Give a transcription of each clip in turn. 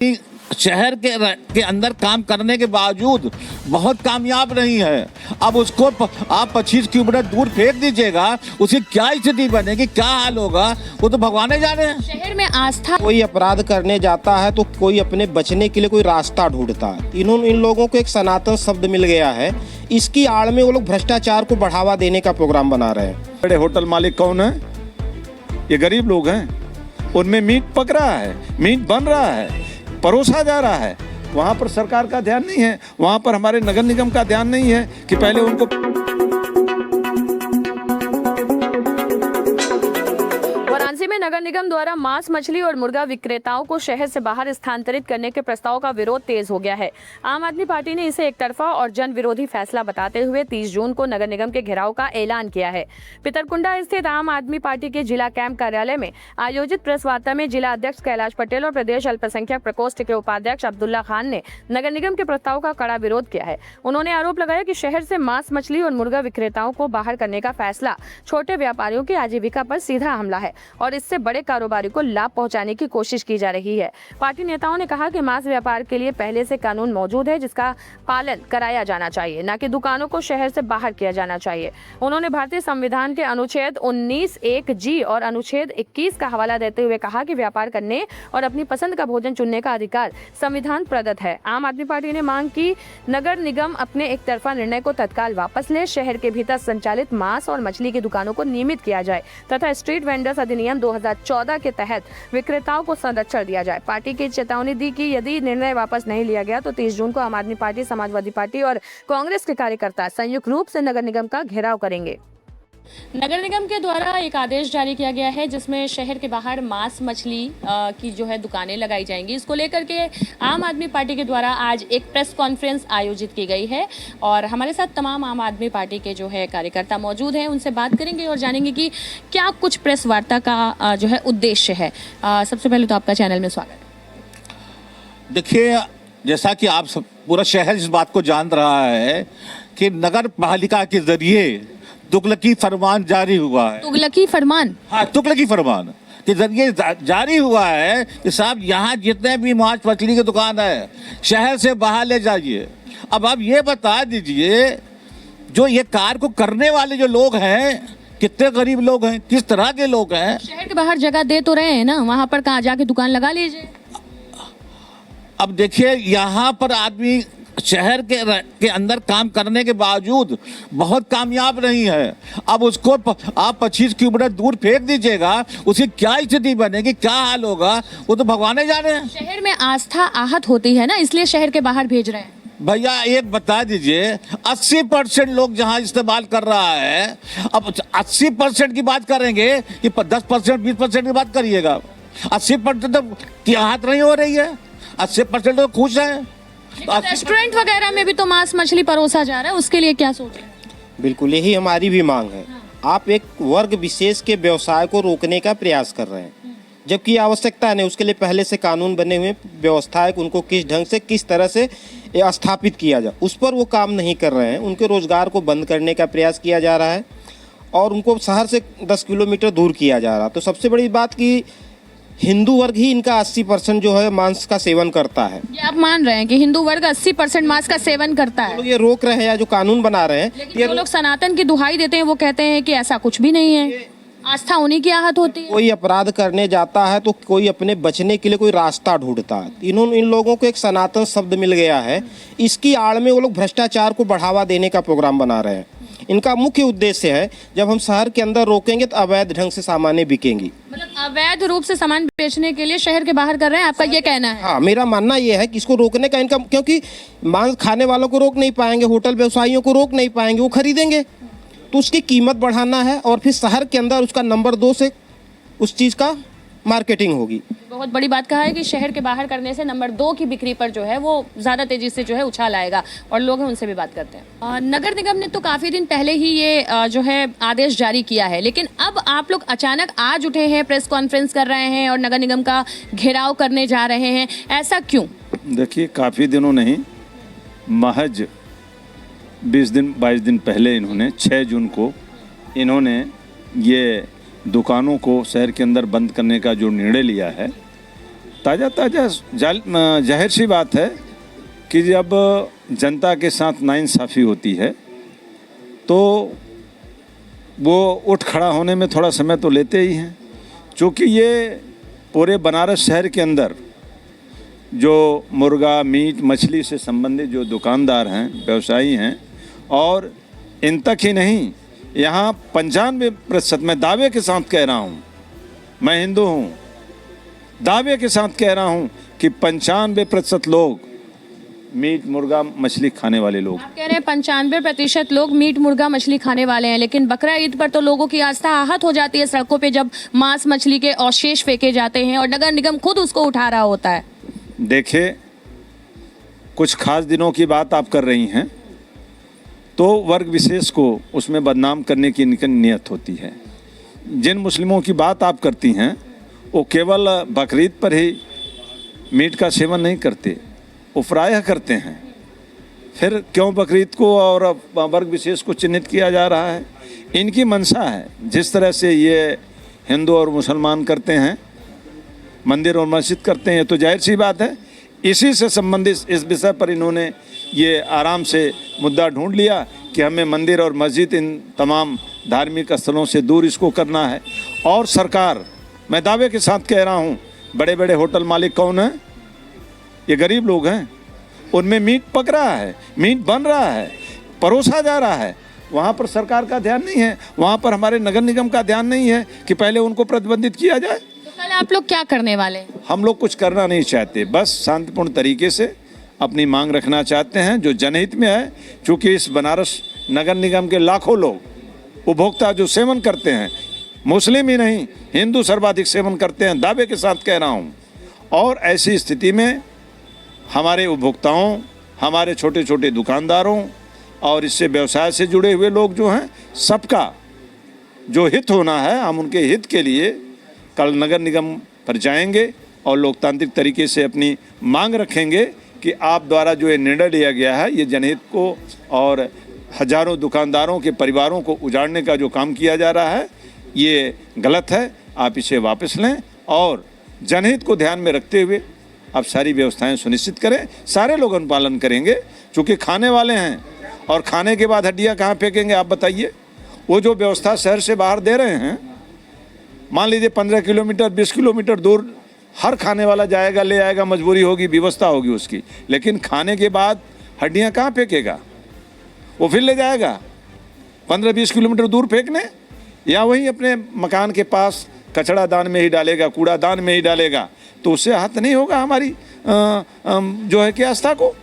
शहर के अंदर काम करने के बावजूद बहुत कामयाब नहीं है। अब उसको आप 25 किलोमीटर दूर फेंक दीजिएगा, उसकी क्या स्थिति बनेगी, क्या हाल होगा, वो तो भगवान ही जाने। शहर में आस्था, कोई अपराध करने जाता है तो कोई अपने बचने के लिए कोई रास्ता ढूंढता है। इन लोगों को एक सनातन शब्द मिल गया है, इसकी आड़ में वो लोग भ्रष्टाचार को बढ़ावा देने का प्रोग्राम बना रहे हैं। बड़े होटल मालिक कौन है? ये गरीब लोग हैं। उनमें मीट पक रहा है, मीट बन रहा है, परोसा जा रहा है। वहाँ पर सरकार का ध्यान नहीं है, वहाँ पर हमारे नगर निगम का ध्यान नहीं है कि पहले उनको। वाराणसी में नगर निगम द्वारा मांस मछली और मुर्गा विक्रेताओं को शहर से बाहर स्थानांतरित करने के प्रस्ताव का विरोध तेज हो गया है। आम आदमी पार्टी ने इसे एकतरफा और जन विरोधी फैसला बताते हुए 30 जून को नगर निगम के घेराव का ऐलान किया है। पितरकुंडा स्थित आम आदमी पार्टी के जिला कैंप कार्यालय में आयोजित प्रेस वार्ता में जिला अध्यक्ष कैलाश पटेल और प्रदेश अल्पसंख्यक प्रकोष्ठ के उपाध्यक्ष अब्दुल्ला खान ने नगर निगम के प्रस्ताव का कड़ा विरोध किया है। उन्होंने आरोप लगाया कि शहर से मांस मछली और मुर्गा विक्रेताओं को बाहर करने का फैसला छोटे व्यापारियों की आजीविका पर सीधा हमला है और इससे बड़े कारोबारी को लाभ पहुंचाने की कोशिश की जा रही है। पार्टी नेताओं ने कहा कि मांस व्यापार के लिए पहले से कानून मौजूद है, जिसका पालन कराया जाना चाहिए, न कि दुकानों को शहर से बाहर किया जाना चाहिए। उन्होंने भारतीय संविधान के अनुच्छेद 19(1)(g) और अनुच्छेद 21 का हवाला देते हुए कहा कि व्यापार करने और अपनी पसंद का भोजन चुनने का अधिकार संविधान प्रदत्त है। आम आदमी पार्टी ने मांग की नगर निगम अपने एक तरफा निर्णय को तत्काल वापस ले, शहर के भीतर संचालित मांस और मछली की दुकानों को नियमित किया जाए तथा स्ट्रीट वेंडर्स अधिनियम 2014 के तहत विक्रेताओं को संरक्षण दिया जाए। पार्टी की चेतावनी दी कि यदि निर्णय वापस नहीं लिया गया तो 30 जून को आम आदमी पार्टी, समाजवादी पार्टी और कांग्रेस के कार्यकर्ता संयुक्त रूप से नगर निगम का घेराव करेंगे। नगर निगम के द्वारा एक आदेश जारी किया गया है जिसमें शहर के बाहर मांस मछली की जो है दुकानें लगाई जाएंगी। इसको लेकर के आम आदमी पार्टी के द्वारा आज एक प्रेस कॉन्फ्रेंस आयोजित की गई है और हमारे साथ तमाम आम आदमी पार्टी के जो है कार्यकर्ता मौजूद हैं। उनसे बात करेंगे और जानेंगे कि क्या कुछ प्रेस वार्ता का जो है उद्देश्य है। सबसे पहले तो आपका चैनल में स्वागत। देखिए, जैसा कि आप सब पूरा शहर इस बात को जान रहा है कि नगर पालिका के जरिए तुगलकी फरमान जारी हुआ है। तुगलकी फरमान? हाँ, तुगलकी फरमान के जरिए जारी हुआ है कि साहब यहाँ जितने भी मांस मछली की दुकान है शहर से बाहर ले जाइए। अब आप ये बता दीजिए, जो ये कार्य को करने वाले जो लोग हैं कितने गरीब लोग हैं, किस तरह के लोग हैं। शहर के बाहर जगह दे तो रहे हैं ना, वहाँ पर कहाँ जाके दुकान लगा लीजिए। अब देखिए, यहाँ पर आदमी शहर के अंदर काम करने के बावजूद बहुत कामयाब नहीं है। अब उसको आप 25 किलोमीटर दूर फेंक दीजिएगा, उसकी क्या स्थिति बनेगी, क्या हाल होगा, वो तो भगवान ही जाने। शहर में आस्था आहत होती है ना, इसलिए शहर के बाहर भेज रहे हैं। भैया एक बता दीजिए, 80% लोग जहाँ इस्तेमाल कर रहा है, अब 80% की बात करेंगे कि 10% 20% की बात करिएगा। 80% की आहत नहीं हो रही है, 80% तो खुश है। रेस्टोरेंट वगैरह में भी तो मांस मछली परोसा जा रहा है, उसके लिए क्या सोच रहे हैं? बिल्कुल, यही हमारी भी मांग है। आप एक वर्ग विशेष के व्यवसाय को रोकने का प्रयास कर रहे हैं, जबकि आवश्यकता नहीं। उसके लिए पहले से कानून बने हुए, व्यवस्था है कि उनको किस ढंग से, किस तरह से स्थापित किया जाए, उस पर वो काम नहीं कर रहे हैं। उनके रोजगार को बंद करने का प्रयास किया जा रहा है और उनको शहर से 10 किलोमीटर दूर किया जा रहा है। तो सबसे बड़ी बात कि हिंदू वर्ग ही इनका 80% जो है मांस का सेवन करता है। ये आप मान रहे हैं कि हिंदू वर्ग 80% मांस का सेवन करता है? लोग ये रोक रहे हैं या जो कानून बना रहे हैं, लेकिन जो लोग सनातन की दुहाई देते हैं वो कहते हैं कि ऐसा कुछ भी नहीं है, आस्था उन्हीं की आहत होती है। कोई अपराध करने जाता है तो कोई अपने बचने के लिए कोई रास्ता ढूंढता है। इन लोगों को एक सनातन शब्द मिल गया है, इसकी आड़ में वो लोग भ्रष्टाचार को बढ़ावा देने का प्रोग्राम बना रहे हैं। इनका मुख्य उद्देश्य है, जब हम शहर के अंदर रोकेंगे तो अवैध ढंग से सामानें बिकेंगी। मतलब अवैध रूप से सामान बेचने के लिए शहर के बाहर कर रहे हैं, आपका ये कहना है? हाँ, मेरा मानना ये है कि इसको रोकने का इनका, क्योंकि मांस खाने वालों को रोक नहीं पाएंगे, होटल व्यवसायियों को रोक नहीं पाएंगे, वो खरीदेंगे तो उसकी कीमत बढ़ाना है और फिर शहर के अंदर उसका नंबर 2 से उस चीज़ का मार्केटिंग होगी। बहुत बड़ी बात कहा है कि शहर के बाहर करने से नंबर 2 की बिक्री पर जो है वो ज़्यादा तेजी से जो है उछाल आएगा और लोग हैं उनसे भी बात करते हैं। नगर निगम ने तो काफ़ी दिन पहले ही ये जो है आदेश जारी किया है, लेकिन अब आप लोग अचानक आज उठे हैं, प्रेस कॉन्फ्रेंस कर रहे हैं और नगर निगम का घेराव करने जा रहे हैं, ऐसा क्यों? देखिए, काफ़ी दिनों नहीं, महज 20 दिन 22 दिन पहले इन्होंने 6 जून को इन्होंने ये दुकानों को शहर के अंदर बंद करने का जो निर्णय लिया है, ताज़ा ताज़ा जाहिर सी बात है कि जब जनता के साथ नाइंसाफ़ी होती है तो वो उठ खड़ा होने में थोड़ा समय तो लेते ही हैं। क्योंकि ये पूरे बनारस शहर के अंदर जो मुर्गा मीट मछली से संबंधित जो दुकानदार हैं, व्यवसायी हैं, और इन तक ही नहीं, यहाँ 95%, मैं दावे के साथ कह रहा हूँ, मैं हिंदू हूँ, दावे के साथ कह रहा हूँ कि 95% लोग मीट मुर्गा मछली खाने वाले लोग। आप कह रहे हैं 95% लोग मीट मुर्गा मछली खाने वाले हैं, लेकिन बकरा ईद पर तो लोगों की आस्था आहत हो जाती है सड़कों पे जब मांस मछली के अवशेष फेंके जाते हैं और नगर निगम खुद उसको उठा रहा होता है। देखिए, कुछ खास दिनों की बात आप कर रही हैं तो वर्ग विशेष को उसमें बदनाम करने की इनकी नियत होती है। जिन मुस्लिमों की बात आप करती हैं वो केवल बकरीद पर ही मीट का सेवन नहीं करते, वो प्रायः करते हैं। फिर क्यों बकरीद को और वर्ग विशेष को चिन्हित किया जा रहा है? इनकी मंशा है। जिस तरह से ये हिंदू और मुसलमान करते हैं, मंदिर और मस्जिद करते हैं, तो जाहिर सी बात है इसी से संबंधित इस विषय पर इन्होंने ये आराम से मुद्दा ढूंढ लिया कि हमें मंदिर और मस्जिद इन तमाम धार्मिक स्थलों से दूर इसको करना है। और सरकार, मैं दावे के साथ कह रहा हूँ, बड़े बड़े होटल मालिक कौन हैं? ये गरीब लोग हैं। उनमें मीट पक रहा है, मीट बन रहा है, परोसा जा रहा है, वहाँ पर सरकार का ध्यान नहीं है, वहाँ पर हमारे नगर निगम का ध्यान नहीं है कि पहले उनको प्रतिबंधित किया जाए। तो कल आप लोग क्या करने वाले हैं? हम लोग कुछ करना नहीं चाहते, बस शांतिपूर्ण तरीके से अपनी मांग रखना चाहते हैं जो जनहित में है। क्योंकि इस बनारस नगर निगम के लाखों लोग उपभोक्ता जो सेवन करते हैं, मुस्लिम ही नहीं हिंदू सर्वाधिक सेवन करते हैं, दावे के साथ कह रहा हूँ। और ऐसी स्थिति में हमारे उपभोक्ताओं, हमारे छोटे छोटे दुकानदारों और इससे व्यवसाय से जुड़े हुए लोग जो हैं, सबका जो हित होना है, हम उनके हित के लिए कल नगर निगम पर जाएंगे और लोकतांत्रिक तरीके से अपनी मांग रखेंगे कि आप द्वारा जो ये निर्णय लिया गया है, ये जनहित को और हजारों दुकानदारों के परिवारों को उजाड़ने का जो काम किया जा रहा है, ये गलत है। आप इसे वापस लें और जनहित को ध्यान में रखते हुए आप सारी व्यवस्थाएं सुनिश्चित करें। सारे लोग अनुपालन करेंगे, चूँकि खाने वाले हैं, और खाने के बाद हड्डियाँ कहाँ फेंकेंगे आप बताइए? वो जो व्यवस्था शहर से बाहर दे रहे हैं, मान लीजिए 15 किलोमीटर 20 किलोमीटर दूर हर खाने वाला जाएगा, ले आएगा, मजबूरी होगी, व्यवस्था होगी उसकी, लेकिन खाने के बाद हड्डियाँ कहाँ फेंकेगा? वो फिर ले जाएगा 15-20 किलोमीटर दूर फेंकने, या वहीं अपने मकान के पास कचड़ा दान में ही डालेगा, कूड़ा दान में ही डालेगा, तो उससे आहत नहीं होगा हमारी जो है कि आस्था को।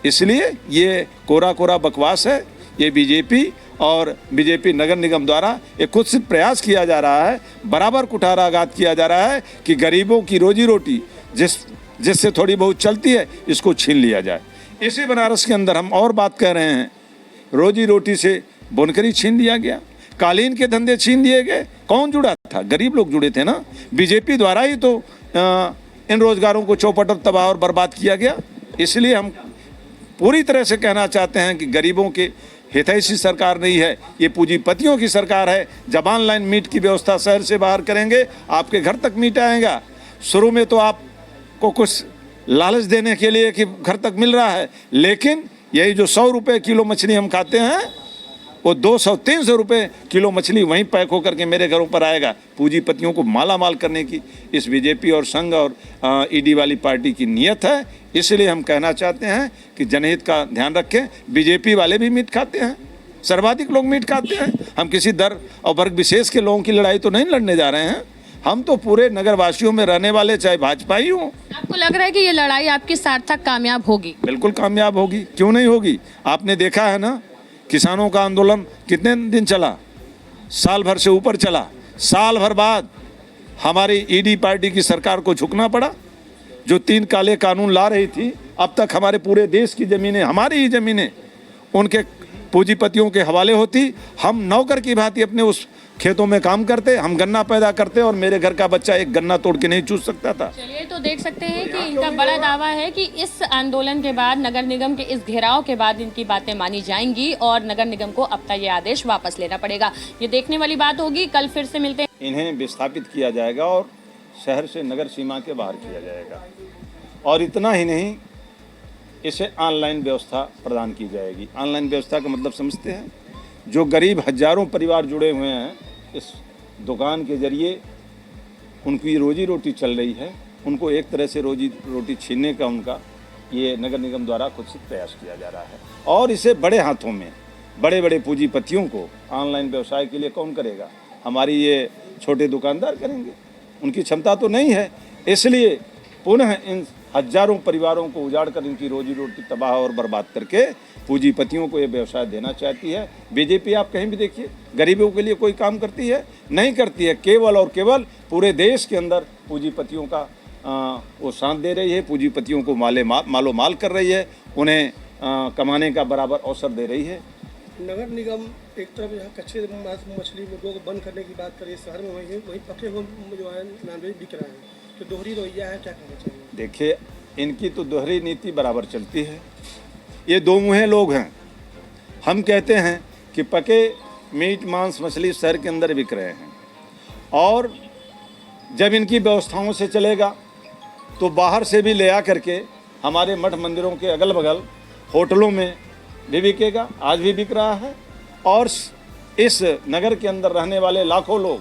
इसलिए ये कोरा कोरा बकवास है। ये बीजेपी और बीजेपी नगर निगम द्वारा एक कुत्सित प्रयास किया जा रहा है, बराबर कुठाराघात किया जा रहा है कि गरीबों की रोजी रोटी जिससे थोड़ी बहुत चलती है, इसको छीन लिया जाए। इसी बनारस के अंदर हम और बात कर रहे हैं, रोजी रोटी से बुनकरी छीन लिया गया, कालीन के धंधे छीन लिए गए। कौन जुड़ा था? गरीब लोग जुड़े थे ना। बीजेपी द्वारा ही तो इन रोजगारों को चौपट और तबाह और बर्बाद किया गया। इसलिए हम पूरी तरह से कहना चाहते हैं कि गरीबों के हितैषी सरकार नहीं है, ये पूंजीपतियों की सरकार है। जब ऑनलाइन मीट की व्यवस्था शहर से बाहर करेंगे, आपके घर तक मीट आएगा। शुरू में तो आपको कुछ लालच देने के लिए कि घर तक मिल रहा है, लेकिन यही जो 100 रुपये किलो मछली हम खाते हैं, वो 200-300 रुपये किलो मछली वहीं पैक होकर के मेरे घरों पर आएगा। पूंजीपतियों को माला माल करने की इस बीजेपी और संघ और ईडी वाली पार्टी की नीयत है। इसलिए हम कहना चाहते हैं कि जनहित का ध्यान रखें। बीजेपी वाले भी मीट खाते हैं, सर्वाधिक लोग मीट खाते हैं। हम किसी दर और वर्ग विशेष के लोगों की लड़ाई तो नहीं लड़ने जा रहे हैं, हम तो पूरे नगरवासियों में रहने वाले, चाहे भाजपा ही हो। आपको लग रहा है कि ये लड़ाई आपकी सार्थक कामयाब होगी? बिल्कुल कामयाब होगी, क्यों नहीं होगी। आपने देखा है ना, किसानों का आंदोलन कितने दिन चला? साल भर से ऊपर चला। साल भर बाद हमारी ईडी पार्टी की सरकार को झुकना पड़ा। जो 3 काले कानून ला रही थी, अब तक हमारे पूरे देश की ज़मीनें, हमारी ही ज़मीनें उनके पूंजीपतियों के हवाले होती। हम नौकर की भांति अपने उस खेतों में काम करते, हम गन्ना पैदा करते, और मेरे घर का बच्चा एक गन्ना तोड़ के नहीं चूस सकता था। चलिए, तो देख सकते हैं कि इनका बड़ा दावा है कि इस आंदोलन के बाद, नगर निगम के इस घेराव के बाद इनकी बातें मानी जाएंगी और नगर निगम को अब तक ये आदेश वापस लेना पड़ेगा। ये देखने वाली बात होगी। कल फिर से मिलते हैं। इन्हें विस्थापित किया जाएगा और शहर से नगर सीमा के बाहर किया जाएगा। और इतना ही नहीं, इसे ऑनलाइन व्यवस्था प्रदान की जाएगी। ऑनलाइन व्यवस्था का मतलब समझते हैं? जो गरीब हजारों परिवार जुड़े हुए हैं इस दुकान के जरिए, उनकी रोजी रोटी चल रही है, उनको एक तरह से रोजी रोटी छीनने का उनका ये नगर निगम द्वारा कुछ प्रयास किया जा रहा है। और इसे बड़े हाथों में बड़े बड़े पूंजीपतियों को ऑनलाइन व्यवसाय के लिए कौन करेगा? हमारी ये छोटे दुकानदार करेंगे, उनकी क्षमता तो नहीं है। इसलिए पुनः इन हजारों परिवारों को उजाड़ कर इनकी रोजी रोटी तबाह और बर्बाद करके पूंजीपतियों को ये व्यवसाय देना चाहती है। बीजेपी आप कहीं भी देखिए, गरीबों के लिए कोई काम करती है? नहीं करती है। केवल और केवल पूरे देश के अंदर पूंजीपतियों का वो साथ दे रही है, पूंजीपतियों को मालो माल कर रही है, उन्हें कमाने का बराबर अवसर दे रही है। नगर निगम एक तरफ यहाँ कच्चे मछली मुर्गों को बंद करने की बात करिए शहर में, वहीं पके हुए जो है नॉनवेज बिक रहा है, तो दोहरी रवैया है, क्या कहना चाहिए? देखिए, इनकी तो दोहरी नीति बराबर चलती है। ये दो मुँहे लोग हैं। हम कहते हैं कि पके मीट मांस मछली शहर के अंदर बिक रहे हैं, और जब इनकी व्यवस्थाओं से चलेगा तो बाहर से भी ले आ करके हमारे मठ मंदिरों के अगल बगल होटलों में भी बिकेगा। आज भी बिक रहा है। और इस नगर के अंदर रहने वाले लाखों लोग,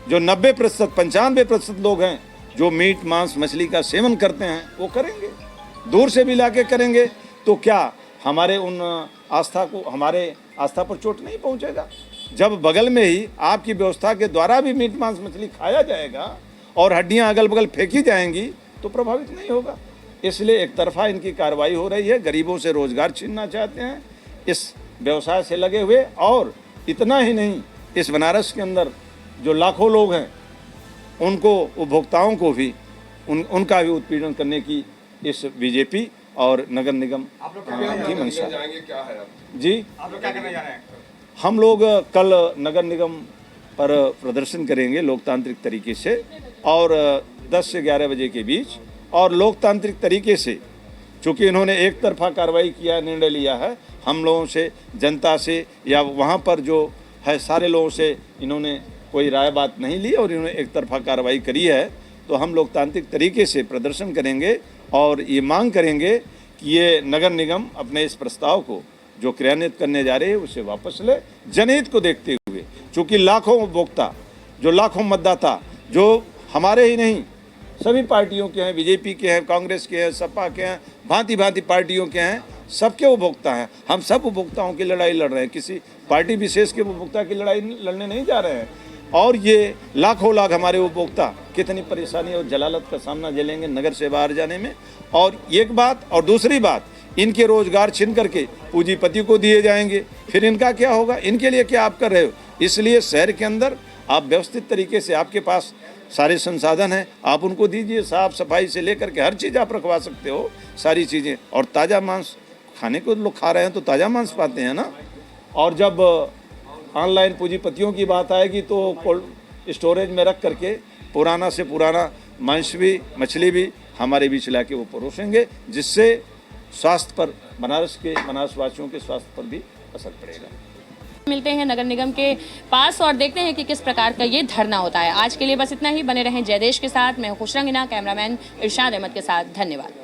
जो 90% 95% लोग हैं जो मीट मांस मछली का सेवन करते हैं, वो करेंगे, दूर से भी लाके करेंगे। तो क्या हमारे उन हमारे आस्था पर चोट नहीं पहुंचेगा? जब बगल में ही आपकी व्यवस्था के द्वारा भी मीट मांस मछली खाया जाएगा और हड्डियां अगल बगल फेंकी जाएंगी तो प्रभावित नहीं होगा। इसलिए एक तरफा इनकी कार्रवाई हो रही है। गरीबों से रोजगार छीनना चाहते हैं इस व्यवसाय से लगे हुए। और इतना ही नहीं, इस बनारस के अंदर जो लाखों लोग हैं उनको, उपभोक्ताओं को भी उनका भी उत्पीड़न करने की इस बीजेपी और नगर निगम की मंशा जी। आप लोग क्या करने जा रहे हैं? हम लोग कल नगर निगम पर प्रदर्शन करेंगे लोकतांत्रिक तरीके से, और 10 से 11 बजे के बीच। और लोकतांत्रिक तरीके से, चूँकि इन्होंने एक तरफा कार्रवाई किया, निर्णय लिया है, हम लोगों से, जनता से या वहाँ पर जो है सारे लोगों से इन्होंने कोई राय बात नहीं ली और इन्होंने एक तरफा कार्रवाई करी है। तो हम लोकतांत्रिक तरीके से प्रदर्शन करेंगे और ये मांग करेंगे कि ये नगर निगम अपने इस प्रस्ताव को जो क्रियान्वित करने जा रहे हैं उसे वापस ले, जनहित को देखते हुए। चूँकि लाखों उपभोक्ता, जो लाखों मतदाता, जो हमारे ही नहीं सभी पार्टियों के हैं, बीजेपी के हैं, कांग्रेस के हैं, सपा के हैं, भांति भांति पार्टियों के हैं, सबके उपभोक्ता हैं। हम सब उपभोक्ताओं की लड़ाई लड़ रहे हैं, किसी पार्टी विशेष के उपभोक्ता की लड़ाई लड़ने नहीं जा रहे हैं। और ये लाखों लाख हमारे उपभोक्ता कितनी परेशानी और जलालत का सामना झेलेंगे नगर से बाहर जाने में। और एक बात, और दूसरी बात, इनके रोजगार छीन करके पूंजीपति को दिए जाएंगे, फिर इनका क्या होगा? इनके लिए क्या आप कर रहे हो? इसलिए शहर के अंदर आप व्यवस्थित तरीके से, आपके पास सारे संसाधन हैं, आप उनको दीजिए। साफ सफाई से लेकर के हर चीज़ आप रखवा सकते हो, सारी चीज़ें। और ताज़ा मांस खाने को लोग खा रहे हैं तो ताज़ा मांस पाते हैं ना। और जब ऑनलाइन पूंजीपतियों की बात आएगी तो कोल्ड स्टोरेज में रख करके पुराना से पुराना मांस भी, मछली भी हमारे बीच ला के वो परोसेंगे, जिससे स्वास्थ्य पर, बनारसवासियों के स्वास्थ्य पर भी असर पड़ेगा। मिलते हैं नगर निगम के पास और देखते हैं कि किस प्रकार का ये धरना होता है। आज के लिए बस इतना ही। बने रहें जयदेश के साथ। मैं खुशरंगिना, कैमरामैन इरशाद अहमद के साथ। धन्यवाद।